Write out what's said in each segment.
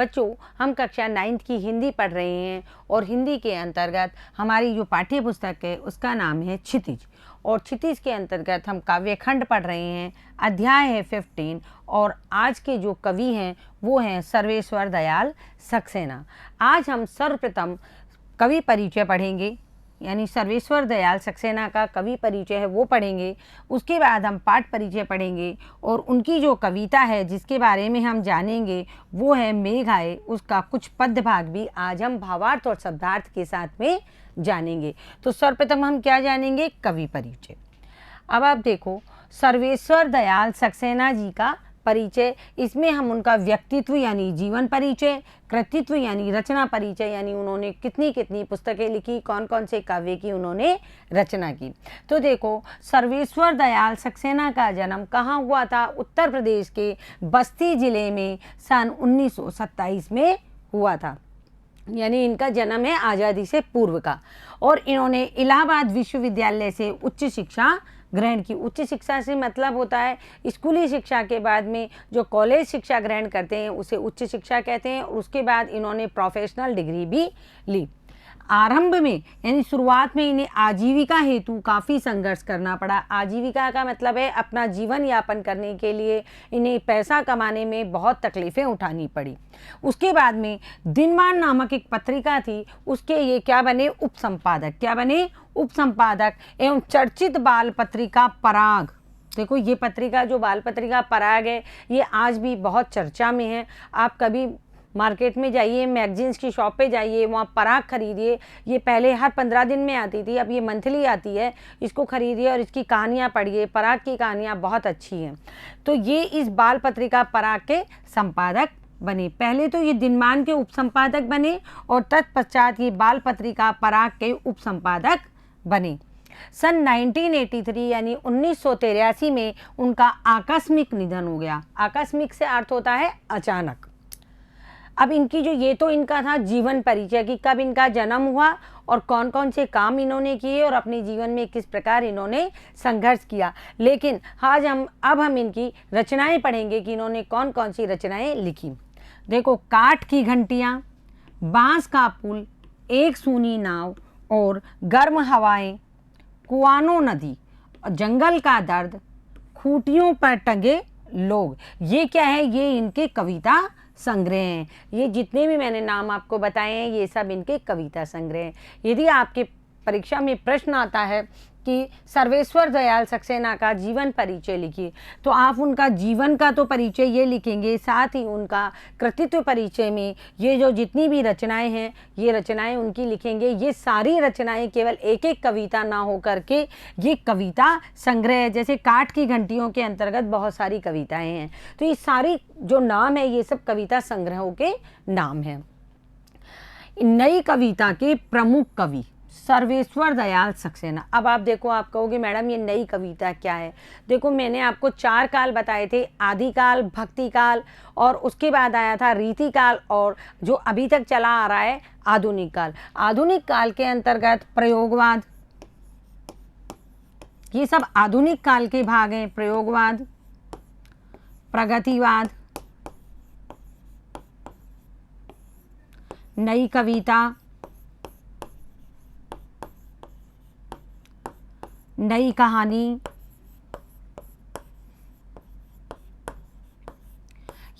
बच्चों, हम कक्षा 9th की हिंदी पढ़ रहे हैं और हिंदी के अंतर्गत हमारी जो पाठ्य पुस्तक है उसका नाम है क्षितिज। और क्षितिज के अंतर्गत हम काव्यखंड पढ़ रहे हैं। अध्याय है 15 और आज के जो कवि हैं वो हैं सर्वेश्वर दयाल सक्सेना। आज हम सर्वप्रथम कवि परिचय पढ़ेंगे, यानी सर्वेश्वर दयाल सक्सेना का कवि परिचय है वो पढ़ेंगे। उसके बाद हम पाठ परिचय पढ़ेंगे और उनकी जो कविता है जिसके बारे में हम जानेंगे वो है मेघ आए। उसका कुछ पद्य भाग भी आज हम भावार्थ और शब्दार्थ के साथ में जानेंगे। तो सर्वप्रथम हम क्या जानेंगे? कवि परिचय। अब आप देखो, सर्वेश्वर दयाल सक्सेना जी का परिचय, इसमें हम उनका व्यक्तित्व यानी जीवन परिचय, कृतित्व यानी रचना परिचय, यानी उन्होंने कितनी कितनी पुस्तकें लिखी, कौन कौन से काव्य की उन्होंने रचना की। तो देखो, सर्वेश्वर दयाल सक्सेना का जन्म कहाँ हुआ था? उत्तर प्रदेश के बस्ती जिले में सन 1927 में हुआ था, यानी इनका जन्म है आज़ादी से पूर्व का। और इन्होंने इलाहाबाद विश्वविद्यालय से उच्च शिक्षा ग्रहण की। उच्च शिक्षा से मतलब होता है स्कूली शिक्षा के बाद में जो कॉलेज शिक्षा ग्रहण करते हैं उसे उच्च शिक्षा कहते हैं। उसके बाद इन्होंने प्रोफेशनल डिग्री भी ली। आरंभ में यानी शुरुआत में इन्हें आजीविका हेतु काफ़ी संघर्ष करना पड़ा। आजीविका का मतलब है अपना जीवन यापन करने के लिए इन्हें पैसा कमाने में बहुत तकलीफ़ें उठानी पड़ी। उसके बाद में दिनमान नामक एक पत्रिका थी, उसके ये क्या बने? उपसंपादक। क्या बने? उपसंपादक एवं चर्चित बाल पत्रिका पराग। देखो, ये पत्रिका जो बाल पत्रिका पराग है ये आज भी बहुत चर्चा में है। आप कभी मार्केट में जाइए, मैगजीन्स की शॉप पे जाइए, वहाँ पराग खरीदिए। ये पहले हर 15 दिन में आती थी, अब ये मंथली आती है। इसको खरीदिए और इसकी कहानियाँ पढ़िए। पराग की कहानियाँ बहुत अच्छी हैं। तो ये इस बाल पत्रिका पराग के संपादक बने। पहले तो ये दिनमान के उपसंपादक बने और तत्पश्चात ये बाल पत्रिका पराग के उपसंपादक बने। सन 1983 यानी 1983 में उनका आकस्मिक निधन हो गया। आकस्मिक से अर्थ होता है अचानक। अब इनकी जो ये तो इनका था जीवन परिचय कि कब इनका जन्म हुआ और कौन कौन से काम इन्होंने किए और अपने जीवन में किस प्रकार इन्होंने संघर्ष किया। लेकिन आज अब हम इनकी रचनाएं पढ़ेंगे कि इन्होंने कौन कौन सी रचनाएं लिखी। देखो, काठ की घंटियाँ, बांस का पुल, एक सूनी नाव और गर्म हवाएं, कुआनो नदी, जंगल का दर्द, खूंटियों पर टंगे लोग, ये क्या है? ये इनके कविता संग्रह हैं। ये जितने भी मैंने नाम आपको बताए हैं ये सब इनके कविता संग्रह हैं। यदि आपके परीक्षा में प्रश्न आता है कि सर्वेश्वर दयाल सक्सेना का जीवन परिचय लिखिए, तो आप उनका जीवन का तो परिचय ये लिखेंगे, साथ ही उनका कृतित्व परिचय में ये जो जितनी भी रचनाएं हैं ये रचनाएं उनकी लिखेंगे। ये सारी रचनाएं केवल एक एक कविता ना हो करके ये कविता संग्रह है। जैसे काठ की घंटियों के अंतर्गत बहुत सारी कविताएं हैं, तो ये सारी जो नाम है ये सब कविता संग्रहों के नाम हैं। नई कविता के प्रमुख कवि सर्वेश्वर दयाल सक्सेना। अब आप देखो, आप कहोगे मैडम ये नई कविता क्या है? देखो, मैंने आपको 4 काल बताए थे, आदिकाल, भक्ति काल और उसके बाद आया था रीति काल और जो अभी तक चला आ रहा है आधुनिक काल। आधुनिक काल के अंतर्गत प्रयोगवाद, ये सब आधुनिक काल के भाग हैं। प्रयोगवाद, प्रगतिवाद, नई कविता, नई कहानी,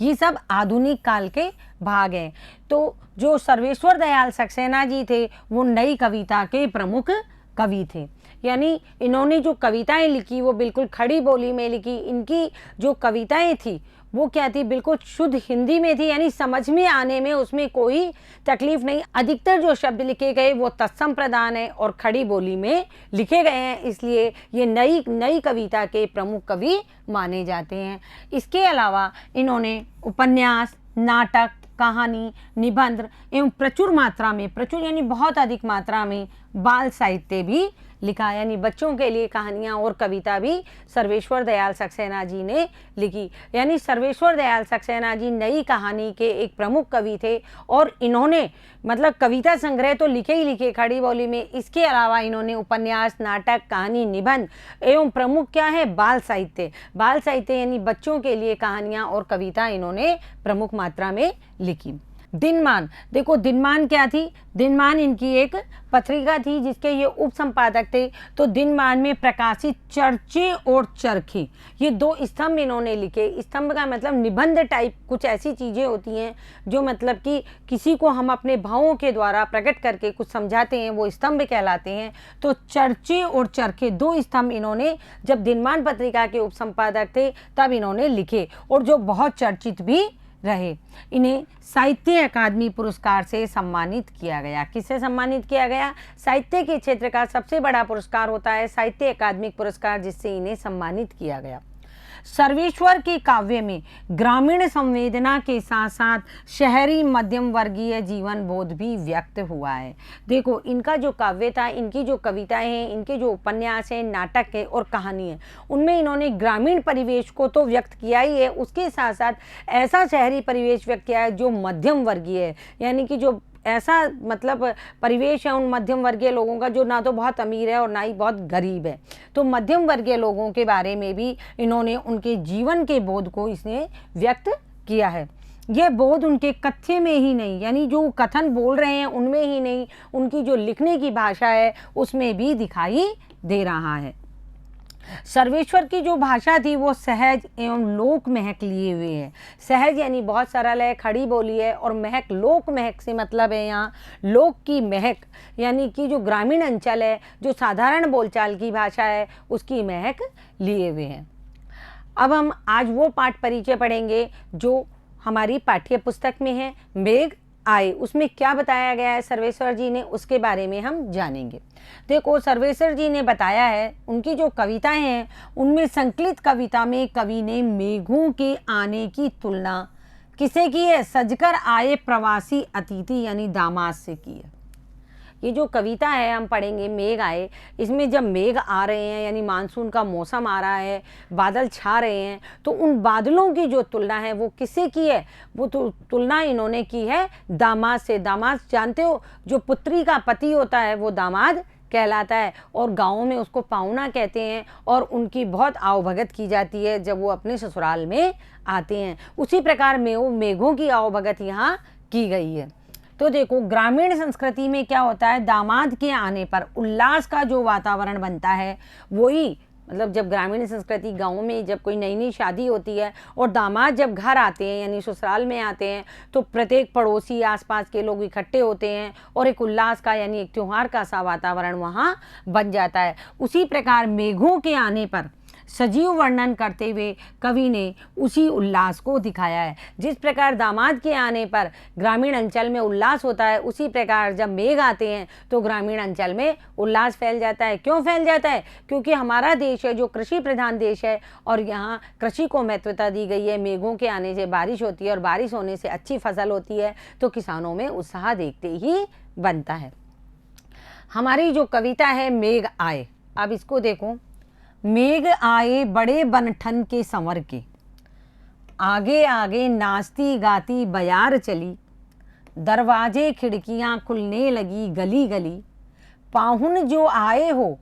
ये सब आधुनिक काल के भाग हैं। तो जो सर्वेश्वर दयाल सक्सेना जी थे वो नई कविता के प्रमुख कवि थे। यानी इन्होंने जो कविताएं लिखी वो बिल्कुल खड़ी बोली में लिखी। इनकी जो कविताएं थी वो क्या थी? बिल्कुल शुद्ध हिंदी में थी, यानी समझ में आने में उसमें कोई तकलीफ नहीं। अधिकतर जो शब्द लिखे गए वो तत्सम प्रधान है और खड़ी बोली में लिखे गए हैं, इसलिए ये नई कविता के प्रमुख कवि माने जाते हैं। इसके अलावा इन्होंने उपन्यास, नाटक, कहानी, निबंध एवं प्रचुर मात्रा में, प्रचुर यानी बहुत अधिक मात्रा में बाल साहित्य भी लिखा, यानी बच्चों के लिए कहानियाँ और कविता भी सर्वेश्वर दयाल सक्सेना जी ने लिखी। यानी सर्वेश्वर दयाल सक्सेना जी नई कहानी के एक प्रमुख कवि थे और इन्होंने मतलब कविता संग्रह तो लिखे ही लिखे खड़ी बोली में। इसके अलावा इन्होंने उपन्यास, नाटक, कहानी, निबंध एवं प्रमुख क्या है? बाल साहित्य। बाल साहित्य यानी बच्चों के लिए कहानियाँ और कविता इन्होंने प्रमुख मात्रा में लिखी। दिनमान, देखो दिनमान क्या थी, दिनमान इनकी एक पत्रिका थी जिसके ये उप संपादक थे। तो दिनमान में प्रकाशित चर्चे और चरखे, ये दो स्तंभ इन्होंने लिखे। स्तंभ का मतलब निबंध टाइप कुछ ऐसी चीज़ें होती हैं जो मतलब कि किसी को हम अपने भावों के द्वारा प्रकट करके कुछ समझाते हैं, वो स्तंभ कहलाते हैं। तो चर्चे और चरखे दो स्तंभ इन्होंने जब दिनमान पत्रिका के उप संपादक थे तब इन्होंने लिखे, और जो बहुत चर्चित भी रहे। इन्हें साहित्य अकादमी पुरस्कार से सम्मानित किया गया। किससे सम्मानित किया गया? साहित्य के क्षेत्र का सबसे बड़ा पुरस्कार होता है साहित्य अकादमिक पुरस्कार, जिससे इन्हें सम्मानित किया गया। सर्वेश्वर के काव्य में ग्रामीण संवेदना के साथ साथ शहरी मध्यम वर्गीय जीवन बोध भी व्यक्त हुआ है। देखो इनका जो काव्य था, इनकी जो कविताएं हैं, इनके जो उपन्यास हैं, नाटक है और कहानी है, उनमें इन्होंने ग्रामीण परिवेश को तो व्यक्त किया ही है, उसके साथ साथ ऐसा शहरी परिवेश व्यक्त किया है जो मध्यम वर्गीय है, यानी कि जो ऐसा मतलब परिवेश है उन मध्यम वर्गीय लोगों का जो ना तो बहुत अमीर है और ना ही बहुत गरीब है। तो मध्यम वर्गीय लोगों के बारे में भी इन्होंने उनके जीवन के बोध को इसने व्यक्त किया है। यह बोध उनके कथ्य में ही नहीं, यानी जो कथन बोल रहे हैं उनमें ही नहीं, उनकी जो लिखने की भाषा है उसमें भी दिखाई दे रहा है। सर्वेश्वर की जो भाषा थी वो सहज एवं लोक महक लिए हुए है। सहज यानी बहुत सरल है, खड़ी बोली है, और महक, लोक महक से मतलब है यहाँ लोक की महक, यानी कि जो ग्रामीण अंचल है, जो साधारण बोलचाल की भाषा है, उसकी महक लिए हुए हैं। अब हम आज वो पाठ परिचय पढ़ेंगे जो हमारी पाठ्य पुस्तक में है, मेघ आए। उसमें क्या बताया गया है सर्वेश्वर जी ने, उसके बारे में हम जानेंगे। देखो सर्वेश्वर जी ने बताया है, उनकी जो कविताएं हैं उनमें संकलित कविता में कवि ने मेघों के आने की तुलना किसे की है? सजकर आए प्रवासी अतिथि यानी दामाद से की है। ये जो कविता है हम पढ़ेंगे मेघ आए, इसमें जब मेघ आ रहे हैं यानी मानसून का मौसम आ रहा है, बादल छा रहे हैं, तो उन बादलों की जो तुलना है वो किससे की है? वो तुलना इन्होंने की है दामाद से। दामाद जानते हो, जो पुत्री का पति होता है वो दामाद कहलाता है, और गाँव में उसको पाहुना कहते हैं, और उनकी बहुत आवभगत की जाती है जब वो अपने ससुराल में आते हैं। उसी प्रकार मेघों की आवभगत यहाँ की गई है। तो देखो ग्रामीण संस्कृति में क्या होता है, दामाद के आने पर उल्लास का जो वातावरण बनता है वही, मतलब जब ग्रामीण संस्कृति गाँव में जब कोई नई नई शादी होती है और दामाद जब घर आते हैं यानी ससुराल में आते हैं, तो प्रत्येक पड़ोसी आसपास के लोग इकट्ठे होते हैं और एक उल्लास का यानी एक त्योहार का सा वातावरण वहाँ बन जाता है। उसी प्रकार मेघों के आने पर सजीव वर्णन करते हुए कवि ने उसी उल्लास को दिखाया है। जिस प्रकार दामाद के आने पर ग्रामीण अंचल में उल्लास होता है, उसी प्रकार जब मेघ आते हैं तो ग्रामीण अंचल में उल्लास फैल जाता है। क्यों फैल जाता है? क्योंकि हमारा देश है जो कृषि प्रधान देश है, और यहाँ कृषि को महत्वता दी गई है। मेघों के आने से बारिश होती है, और बारिश होने से अच्छी फसल होती है, तो किसानों में उत्साह देखते ही बनता है। हमारी जो कविता है मेघ आए, अब इसको देखो। मेघ आए बड़े बनठन के संवर के, आगे आगे नाचती गाती बयार चली, दरवाजे खिड़कियां खुलने लगी गली गली, पाहुन जो आए हो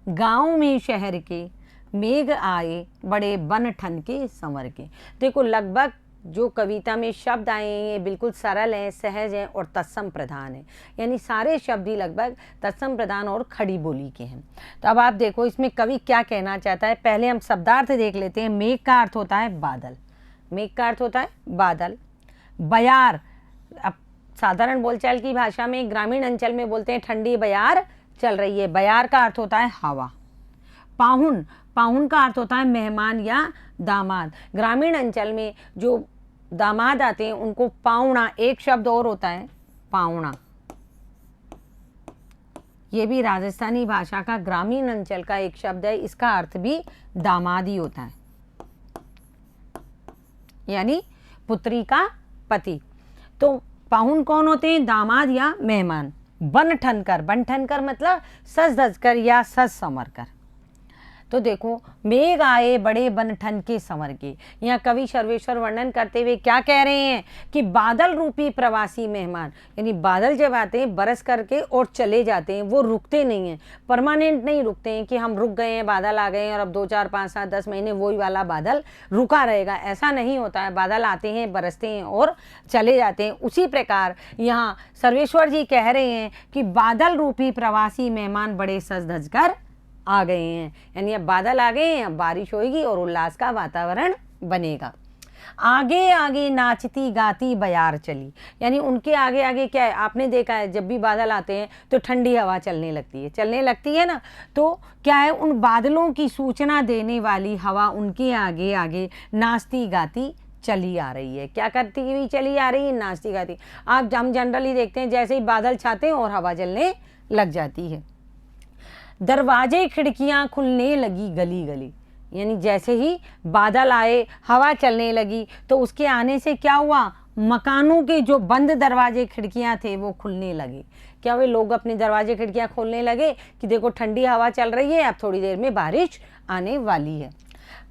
गांव में शहर के, मेघ आए बड़े बनठन के संवर के। देखो लगभग जो कविता में शब्द आए हैं ये बिल्कुल सरल हैं, सहज हैं और तत्सम प्रधान हैं, यानी सारे शब्द ही लगभग तत्सम प्रधान और खड़ी बोली के हैं। तो अब आप देखो इसमें कवि क्या कहना चाहता है। पहले हम शब्दार्थ देख लेते हैं। मेघ का अर्थ होता है बादल, मेघ का अर्थ होता है बादल। बयार, अब साधारण बोलचाल की भाषा में ग्रामीण अंचल में बोलते हैं ठंडी बयार चल रही है, बयार का अर्थ होता है हवा। पाहुन, पाहुन का अर्थ होता है मेहमान या दामाद। ग्रामीण अंचल में जो दामाद आते हैं उनको पाहुणा, एक शब्द और होता है पाहुणा, ये भी राजस्थानी भाषा का ग्रामीण अंचल का एक शब्द है, इसका अर्थ भी दामाद ही होता है, यानी पुत्री का पति। तो पाहुन कौन होते हैं? दामाद या मेहमान। बन ठनकर, बन ठनकर मतलब सज धज कर या सज संवर कर। तो देखो, मेघ आए बड़े बन ठन के संवर के, यहाँ कवि सर्वेश्वर वर्णन करते हुए क्या कह रहे हैं कि बादल रूपी प्रवासी मेहमान, यानी बादल जब आते हैं बरस करके और चले जाते हैं, वो रुकते नहीं हैं, परमानेंट नहीं रुकते हैं कि हम रुक गए हैं, बादल आ गए हैं और अब 2 4 5 7 10 महीने वही वाला बादल रुका रहेगा, ऐसा नहीं होता है। बादल आते हैं, बरसते हैं और चले जाते हैं। उसी प्रकार यहाँ सर्वेश्वर जी कह रहे हैं कि बादल रूपी प्रवासी मेहमान बड़े सज धज कर आ गए हैं, यानी अब बादल आ गए हैं, अब बारिश होगी और उल्लास का वातावरण बनेगा। आगे आगे नाचती गाती बयार चली, यानी उनके आगे आगे क्या है, आपने देखा है जब भी बादल आते हैं तो ठंडी हवा चलने लगती है ना, तो क्या है, उन बादलों की सूचना देने वाली हवा उनके आगे आगे नाचती गाती चली आ रही है। क्या करती हुई चली आ रही है? नाचती गाती। आप हम जनरली देखते हैं जैसे ही बादल छाते हैं और हवा चलने लग जाती है। दरवाजे खिड़कियां खुलने लगी गली गली, यानी जैसे ही बादल आए, हवा चलने लगी, तो उसके आने से क्या हुआ, मकानों के जो बंद दरवाजे खिड़कियां थे वो खुलने लगे। क्या हुए, लोग अपने दरवाजे खिड़कियां खोलने लगे कि देखो ठंडी हवा चल रही है, अब थोड़ी देर में बारिश आने वाली है।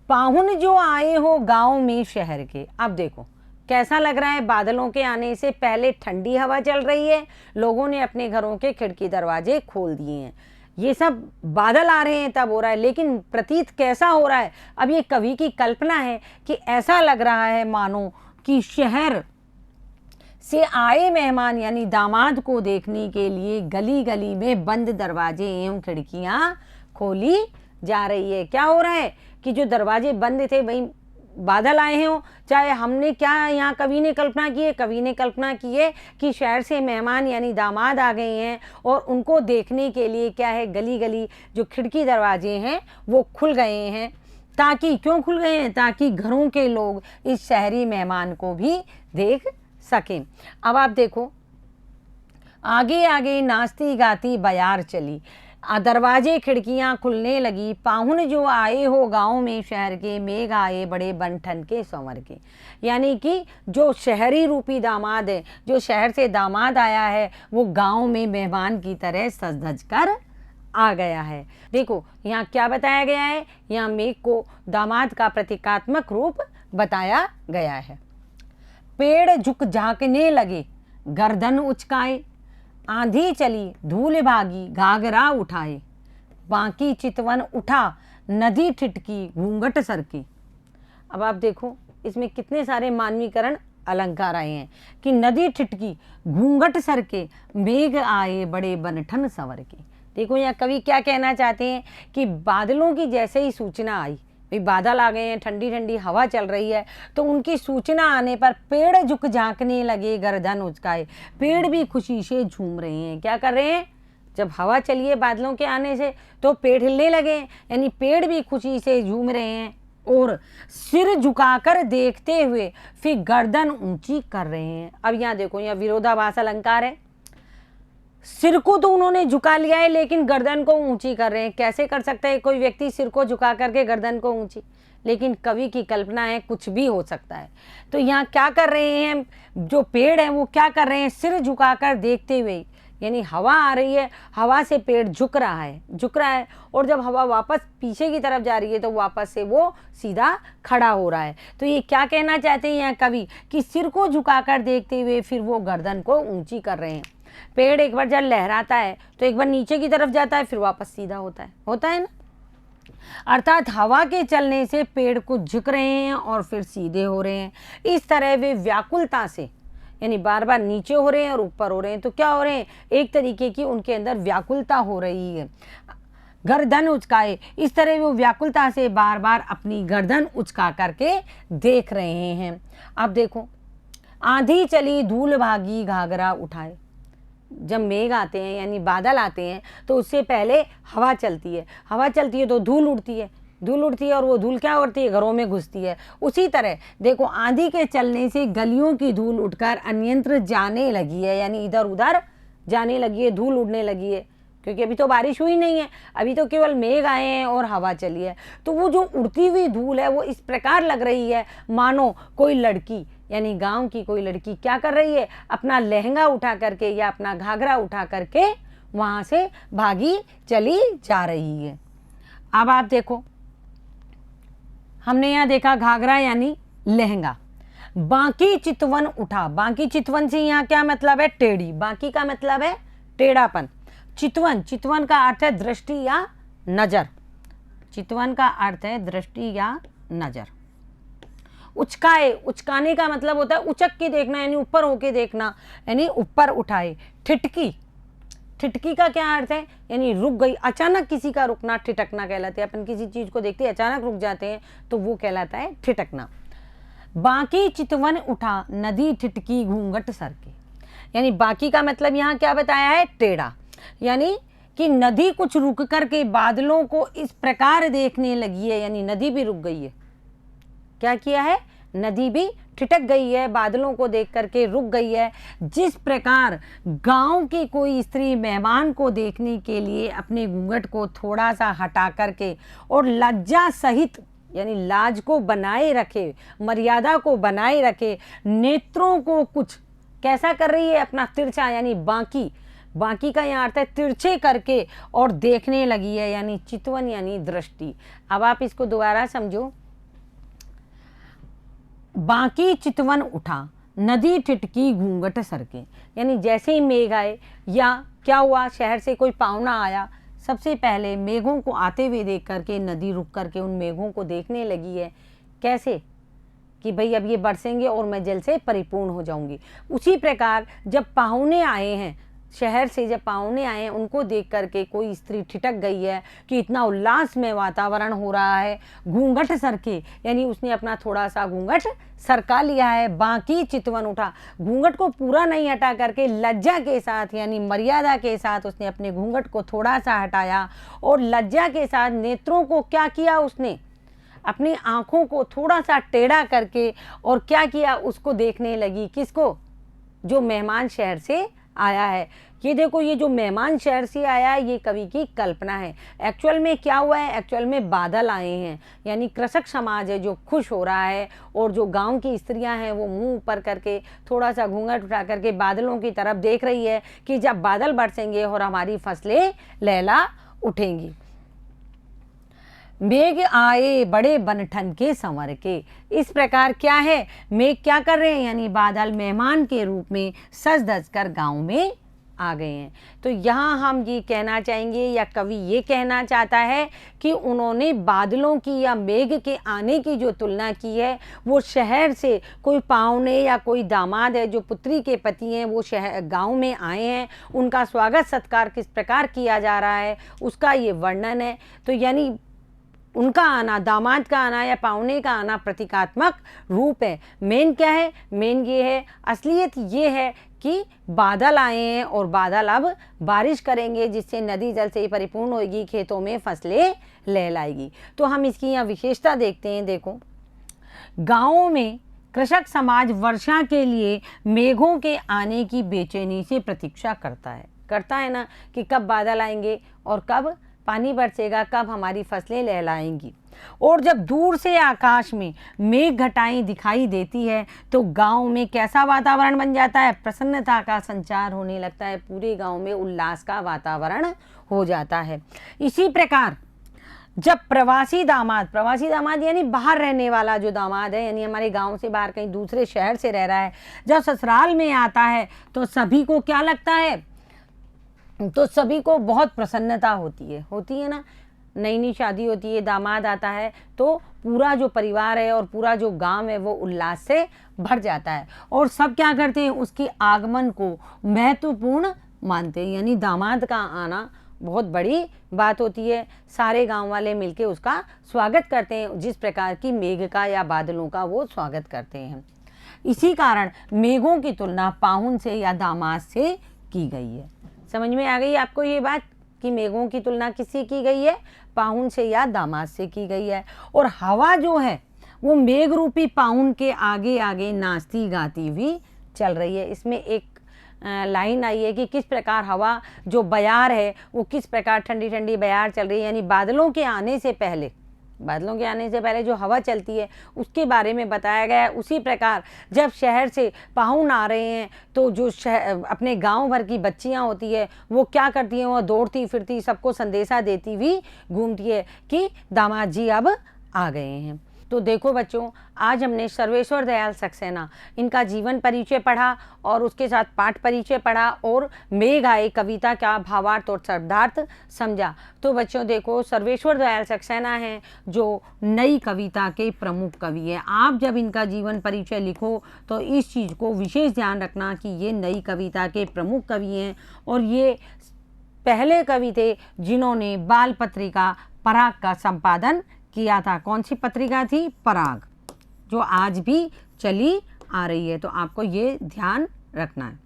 पाहुन जो आए हो गांव में शहर के, अब देखो कैसा लग रहा है, बादलों के आने से पहले ठंडी हवा चल रही है, लोगों ने अपने घरों के खिड़की दरवाजे खोल दिए हैं, ये सब बादल आ रहे हैं तब हो रहा है। लेकिन प्रतीत कैसा हो रहा है, अब ये कवि की कल्पना है कि ऐसा लग रहा है मानो कि शहर से आए मेहमान यानी दामाद को देखने के लिए गली गली में बंद दरवाजे एवं खिड़कियां खोली जा रही है। क्या हो रहा है कि जो दरवाजे बंद थे, भाई बादल आए हैं, चाहे हमने क्या यहाँ कवि ने कल्पना की है कि शहर से मेहमान यानी दामाद आ गए हैं और उनको देखने के लिए क्या है, गली गली जो खिड़की दरवाजे हैं वो खुल गए हैं। ताकि क्यों खुल गए हैं? ताकि घरों के लोग इस शहरी मेहमान को भी देख सकें। अब आप देखो, आगे आगे नाचती गाती बयार चली, दरवाजे खिड़कियां खुलने लगी, पाहुन जो आए हो गांव में शहर के, मेघ आए बड़े बन ठन के संवर के, यानी कि जो शहरी रूपी दामाद है, जो शहर से दामाद आया है, वो गांव में मेहमान की तरह सज धज कर आ गया है। देखो यहाँ क्या बताया गया है, यहाँ मेघ को दामाद का प्रतीकात्मक रूप बताया गया है। पेड़ झुक झांकने लगे, गर्दन उचकाए, आंधी चली धूल भागी घाघरा उठाए, बाकी चितवन उठा नदी ठिठकी घूंघट सरकी। अब आप देखो इसमें कितने सारे मानवीकरण अलंकार आए हैं कि नदी ठिठकी, घूंघट सरके, मेघ आए बड़े बनठन संवर के। देखो यहाँ कवि क्या कहना चाहते हैं कि बादलों की जैसे ही सूचना आई, भाई बादल आ गए हैं, ठंडी ठंडी हवा चल रही है, तो उनकी सूचना आने पर पेड़ झुक झांकने लगे, गर्दन उचकाए, पेड़ भी खुशी से झूम रहे हैं। क्या कर रहे हैं? जब हवा चली है बादलों के आने से तो पेड़ हिलने लगे, यानी पेड़ भी खुशी से झूम रहे हैं और सिर झुकाकर देखते हुए फिर गर्दन ऊंची कर रहे हैं। अब यहाँ देखो, यहाँ विरोधाभास अलंकार है, सिर को तो उन्होंने झुका लिया है लेकिन गर्दन को ऊंची कर रहे हैं। कैसे कर सकता है कोई व्यक्ति सिर को झुका करके गर्दन को ऊंची? लेकिन कवि की कल्पना है, कुछ भी हो सकता है। तो यहाँ क्या कर रहे हैं, जो पेड़ है वो क्या कर रहे हैं, सिर झुकाकर देखते हुए, यानी हवा आ रही है, हवा से पेड़ झुक रहा है और जब हवा वापस पीछे की तरफ जा रही है तो वापस से वो सीधा खड़ा हो रहा है। तो ये क्या कहना चाहते हैं यहाँ कवि कि सिर को झुकाकर देखते हुए फिर वो गर्दन को ऊंची कर रहे हैं। पेड़ एक बार जब लहराता है तो एक बार नीचे की तरफ जाता है, फिर वापस सीधा होता है ना। अर्थात हवा के चलने से पेड़ को झुक रहे हैं और फिर सीधे हो रहे हैं। इस तरह वे व्याकुलता से, यानी बार बार नीचे हो रहे हैं और ऊपर हो रहे हैं, तो क्या हो रहे हैं, एक तरीके की उनके अंदर व्याकुलता हो रही है। गर्दन उचकाए, इस तरह वो व्याकुलता से बार बार अपनी गर्दन उचका करके देख रहे हैं। अब देखो, आंधी चली धूल भागी घाघरा उठाए। जब मेघ आते हैं यानी बादल आते हैं तो उससे पहले हवा चलती है तो धूल उड़ती है और वो धूल क्या करती है, घरों में घुसती है। उसी तरह देखो, आंधी के चलने से गलियों की धूल उठकर अन्यंत्र जाने लगी है, यानी इधर उधर जाने लगी है, धूल उड़ने लगी है, क्योंकि अभी तो बारिश हुई नहीं है, अभी तो केवल मेघ आए हैं और हवा चली है। तो वो जो उड़ती हुई धूल है वो इस प्रकार लग रही है मानो कोई लड़की, यानी गांव की कोई लड़की क्या कर रही है, अपना लहंगा उठा करके या अपना घाघरा उठा करके वहां से भागी चली जा रही है। अब आप देखो, हमने यहाँ देखा घाघरा यानी लहंगा। बाकी चितवन उठा, बाकी चितवन से यहाँ क्या मतलब है? टेढ़ी। बाकी का मतलब है टेढ़ापन। चितवन, चितवन का अर्थ है दृष्टि या नजर। चितवन का अर्थ है दृष्टि या नजर। उचकाए, उचकाने का मतलब होता है उचक के देखना, यानी ऊपर होके देखना, यानी ऊपर उठाए। ठिठकी, ठिठकी का क्या अर्थ है? यानी रुक गई, अचानक किसी का रुकना ठिठकना कहलाते हैं। अपन किसी चीज को देखते हैं अचानक रुक जाते हैं तो वो कहलाता है ठिठकना। बाकी चितवन उठा, नदी ठिठकी घूंघट सर के, यानी बाकी का मतलब यहाँ क्या बताया है? टेढ़ा, यानी कि नदी कुछ रुक करके बादलों को इस प्रकार देखने लगी है, यानी नदी भी रुक गई है। क्या किया है? नदी भी ठिठक गई है, बादलों को देख करके रुक गई है। जिस प्रकार गांव की कोई स्त्री मेहमान को देखने के लिए अपने घूंघट को थोड़ा सा हटा करके और लज्जा सहित, यानी लाज को बनाए रखे, मर्यादा को बनाए रखे, नेत्रों को कुछ कैसा कर रही है? अपना तिरछा, यानी बाकी, बाकी का यहाँ अर्थ है तिरछे करके और देखने लगी है, यानी चितवन यानी दृष्टि। अब आप इसको दोबारा समझो। बाकी चितवन उठा, नदी ठिठकी घूंघट सर के, यानी जैसे ही मेघ आए या क्या हुआ, शहर से कोई पाहुना आया, सबसे पहले मेघों को आते हुए देख करके नदी रुक करके उन मेघों को देखने लगी है। कैसे? कि भाई अब ये बरसेंगे और मैं जल से परिपूर्ण हो जाऊंगी। उसी प्रकार जब पाहुने आए हैं, शहर से जब पाहुने आए हैं, उनको देख करके कोई स्त्री ठिठक गई है कि इतना उल्लास में वातावरण हो रहा है। घूंघट सरके, यानी उसने अपना थोड़ा सा घूंघट सरका लिया है। बाकी चितवन उठा, घूंघट को पूरा नहीं हटा करके लज्जा के साथ, यानी मर्यादा के साथ उसने अपने घूंघट को थोड़ा सा हटाया और लज्जा के साथ नेत्रों को क्या किया? उसने अपनी आंखों को थोड़ा सा टेढ़ा करके और क्या किया? उसको देखने लगी। किसको? जो मेहमान शहर से आया है। ये देखो, ये जो मेहमान शहर से आया है ये कवि की कल्पना है। एक्चुअल में क्या हुआ है? एक्चुअल में बादल आए हैं, यानी कृषक समाज है जो खुश हो रहा है और जो गांव की स्त्रियां हैं वो मुंह ऊपर करके थोड़ा सा घूंघट उठा करके बादलों की तरफ देख रही है कि जब बादल बरसेंगे और हमारी फसलें लहला उठेंगी। मेघ आए बड़े बनठन के संवर के, इस प्रकार क्या है? मेघ क्या कर रहे हैं? यानी बादल मेहमान के रूप में सज धज कर गाँव में आ गए हैं। तो यहाँ हम ये कहना चाहेंगे या कवि ये कहना चाहता है कि उन्होंने बादलों की या मेघ के आने की जो तुलना की है वो शहर से कोई पाहुने या कोई दामाद है जो पुत्री के पति हैं वो शहर गांव में आए हैं, उनका स्वागत सत्कार किस प्रकार किया जा रहा है उसका ये वर्णन है। तो यानी उनका आना, दामाद का आना या पाहुने का आना प्रतीकात्मक रूप है। मेन क्या है? मेन ये है, असलियत ये है कि बादल आए हैं और बादल अब बारिश करेंगे जिससे नदी जल से परिपूर्ण होगी, खेतों में फसलें लहलाएगी। तो हम इसकी यहाँ विशेषता देखते हैं। देखो, गाँवों में कृषक समाज वर्षा के लिए मेघों के आने की बेचैनी से प्रतीक्षा करता है ना, कि कब बादल आएंगे और कब पानी बरसेगा, कब हमारी फसलें लहलाएंगी। और जब दूर से आकाश में मेघ घटाएं दिखाई देती है तो गांव में कैसा वातावरण बन जाता है? प्रसन्नता का संचार होने लगता है, पूरे गांव में उल्लास का वातावरण हो जाता है। इसी प्रकार जब प्रवासी दामाद यानी बाहर रहने वाला जो दामाद है, यानी हमारे गांव से बाहर कहीं दूसरे शहर से रह रहा है, जब ससुराल में आता है तो सभी को क्या लगता है? तो सभी को बहुत प्रसन्नता होती है ना। नई शादी होती है, दामाद आता है तो पूरा जो परिवार है और पूरा जो गांव है वो उल्लास से भर जाता है और सब क्या करते हैं? उसके आगमन को महत्वपूर्ण मानते हैं, यानी दामाद का आना बहुत बड़ी बात होती है। सारे गांव वाले मिलके उसका स्वागत करते हैं, जिस प्रकार की मेघ का या बादलों का वो स्वागत करते हैं। इसी कारण मेघों की तुलना पाहुन से या दामाद से की गई है। समझ में आ गई आपको ये बात कि मेघों की तुलना किससे की गई है? पाहुन से या दामाद से की गई है। और हवा जो है वो मेघ रूपी पाहुन के आगे आगे नाचती गाती भी चल रही है। इसमें एक लाइन आई है कि किस प्रकार हवा जो बयार है वो किस प्रकार ठंडी ठंडी बयार चल रही है, यानी बादलों के आने से पहले बादलों के आने से पहले जो हवा चलती है उसके बारे में बताया गया है। उसी प्रकार जब शहर से पाहुन आ रहे हैं तो जो अपने गांव भर की बच्चियां होती है वो क्या करती हैं, वो दौड़ती फिरती सबको संदेशा देती हुई घूमती है कि दामाद जी अब आ गए हैं। तो देखो बच्चों, आज हमने सर्वेश्वर दयाल सक्सेना इनका जीवन परिचय पढ़ा और उसके साथ पाठ परिचय पढ़ा और मेघ आए कविता का भावार्थ और शब्दार्थ समझा। तो बच्चों देखो, सर्वेश्वर दयाल सक्सेना हैं जो नई कविता के प्रमुख कवि हैं। आप जब इनका जीवन परिचय लिखो तो इस चीज़ को विशेष ध्यान रखना कि ये नई कविता के प्रमुख कवि हैं और ये पहले कवि थे जिन्होंने बाल पत्रिका पराग का संपादन किया था। कौन सी पत्रिका थी? पराग, जो आज भी चली आ रही है। तो आपको ये ध्यान रखना है।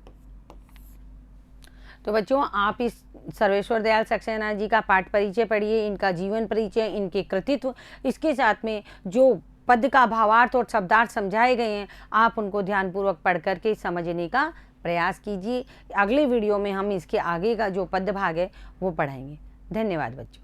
तो बच्चों, आप इस सर्वेश्वर दयाल सक्सेना जी का पाठ परिचय पढ़िए, इनका जीवन परिचय, इनके कृतित्व, इसके साथ में जो पद का भावार्थ और शब्दार्थ समझाए गए हैं आप उनको ध्यानपूर्वक पढ़ करके समझने का प्रयास कीजिए। अगले वीडियो में हम इसके आगे का जो पद भाग है वो पढ़ाएंगे। धन्यवाद बच्चों।